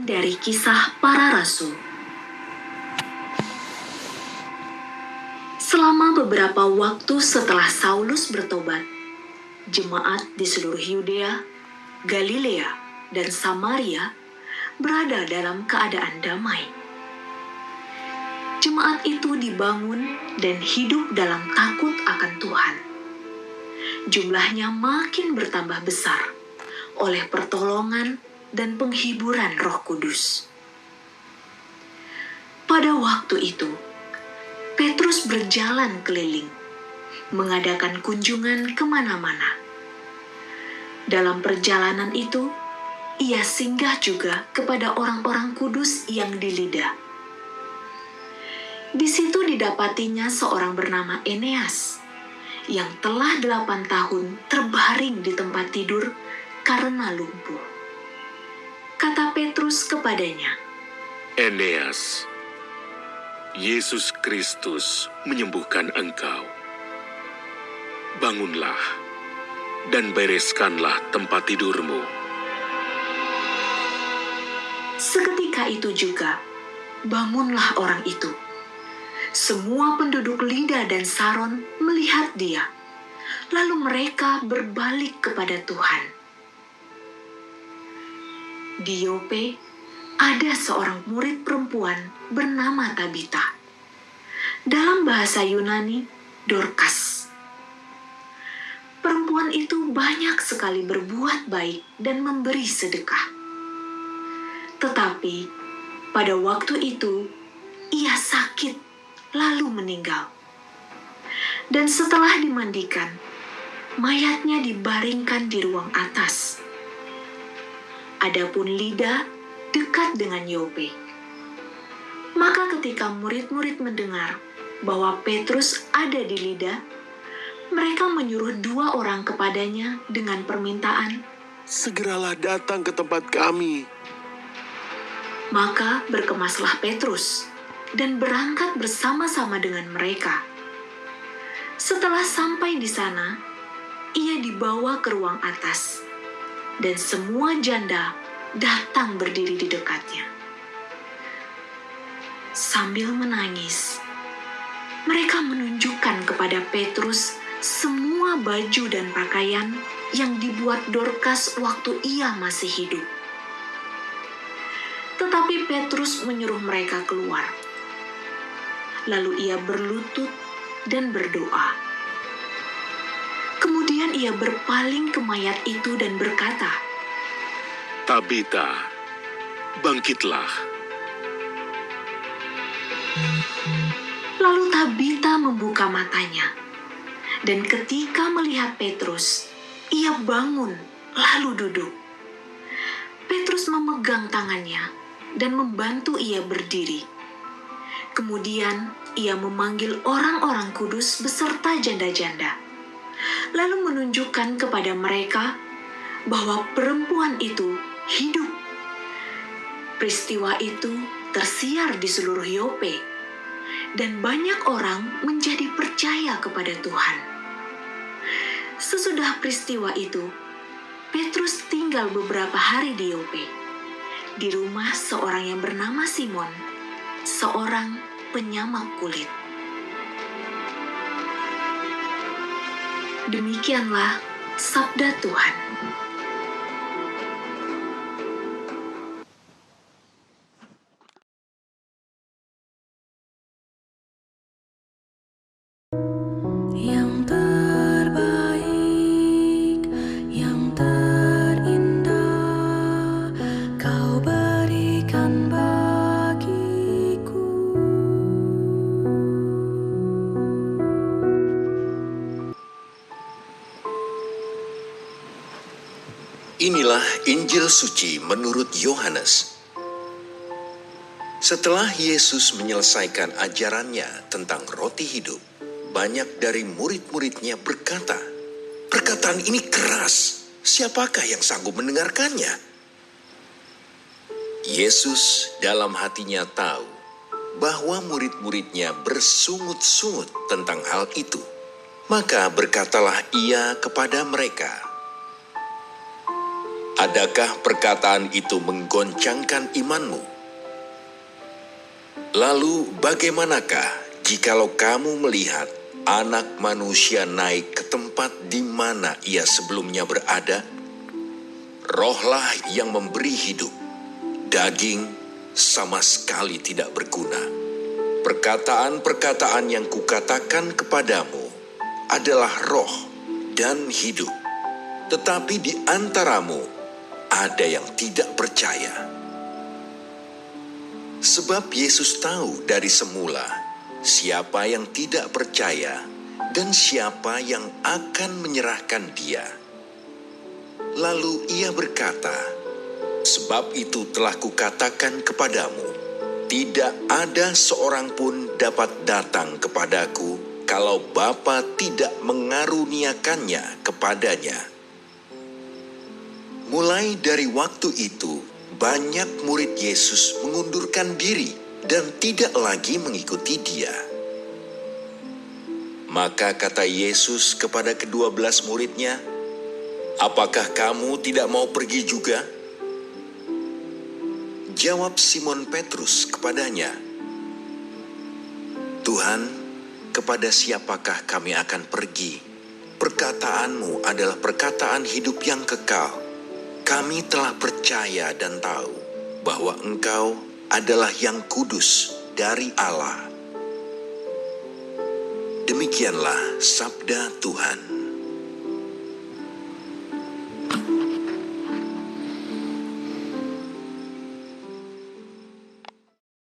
dari Kisah Para Rasul. Selama beberapa waktu setelah Saulus bertobat, jemaat di seluruh Yudea, Galilea, dan Samaria berada dalam keadaan damai. Jemaat itu dibangun dan hidup dalam takut akan Tuhan. Jumlahnya makin bertambah besar oleh pertolongan dan penghiburan Roh Kudus. Pada waktu itu, Petrus berjalan keliling, mengadakan kunjungan kemana-mana. Dalam perjalanan itu, ia singgah juga kepada orang-orang kudus yang di Lida. Di situ didapatinya seorang bernama Eneas, yang telah 8 tahun terbaring di tempat tidur karena lumpuh. Kata Petrus kepadanya, Eneas, Yesus Kristus menyembuhkan engkau. Bangunlah dan bereskanlah tempat tidurmu. Seketika itu juga, bangunlah orang itu. Semua penduduk Lida dan Saron melihat dia, lalu mereka berbalik kepada Tuhan. Di Yope, ada seorang murid perempuan bernama Tabita. Dalam bahasa Yunani, Dorcas. Perempuan itu banyak sekali berbuat baik dan memberi sedekah. Tetapi pada waktu itu, ia sakit lalu meninggal. Dan setelah dimandikan, mayatnya dibaringkan di ruang atas. Adapun Lida dekat dengan Yope. Maka ketika murid-murid mendengar bahwa Petrus ada di Lida, mereka menyuruh 2 orang kepadanya dengan permintaan, Segeralah datang ke tempat kami. Maka berkemaslah Petrus dan berangkat bersama-sama dengan mereka. Setelah sampai di sana, ia dibawa ke ruang atas, dan semua janda datang berdiri di dekatnya. Sambil menangis, mereka menunjukkan kepada Petrus semua baju dan pakaian yang dibuat Dorcas waktu ia masih hidup. Tetapi Petrus menyuruh mereka keluar. Lalu ia berlutut dan berdoa. Kemudian ia berpaling ke mayat itu dan berkata, Tabita, bangkitlah. Lalu Tabita membuka matanya, dan ketika melihat Petrus, ia bangun lalu duduk. Petrus memegang tangannya dan membantu ia berdiri. Kemudian ia memanggil orang-orang kudus beserta janda-janda, lalu menunjukkan kepada mereka bahwa perempuan itu hidup. Peristiwa itu tersiar di seluruh Yope, dan banyak orang menjadi percaya kepada Tuhan. Sesudah peristiwa itu, Petrus tinggal beberapa hari di Yope, di rumah seorang yang bernama Simon, seorang penyamak kulit. Demikianlah sabda Tuhan. Yang terbaik, yang terindah, Kau berikan bagiku. Inilah Injil suci menurut Yohanes. Setelah Yesus menyelesaikan ajarannya tentang roti hidup, banyak dari murid-muridnya berkata, "Perkataan ini keras, siapakah yang sanggup mendengarkannya?" Yesus dalam hatinya tahu bahwa murid-muridnya bersungut-sungut tentang hal itu. Maka berkatalah ia kepada mereka, Adakah perkataan itu menggoncangkan imanmu? Lalu bagaimanakah jikalau kamu melihat Anak Manusia naik ke tempat di mana ia sebelumnya berada? Rohlah yang memberi hidup, daging sama sekali tidak berguna. Perkataan-perkataan yang kukatakan kepadamu adalah roh dan hidup, tetapi di antaramu ada yang tidak percaya. Sebab Yesus tahu dari semula siapa yang tidak percaya dan siapa yang akan menyerahkan Dia. Lalu Ia berkata, "Sebab itu telah kukatakan kepadamu, tidak ada seorang pun dapat datang kepadaku kalau Bapa tidak mengaruniakannya kepadanya." Mulai dari waktu itu, banyak murid Yesus mengundurkan diri dan tidak lagi mengikuti Dia. Maka kata Yesus kepada ke-12 murid-Nya, "Apakah kamu tidak mau pergi juga?" Jawab Simon Petrus kepadanya, "Tuhan, kepada siapakah kami akan pergi? Perkataanmu adalah perkataan hidup yang kekal. Kami telah percaya dan tahu bahwa Engkau adalah yang kudus dari Allah." Demikianlah sabda Tuhan.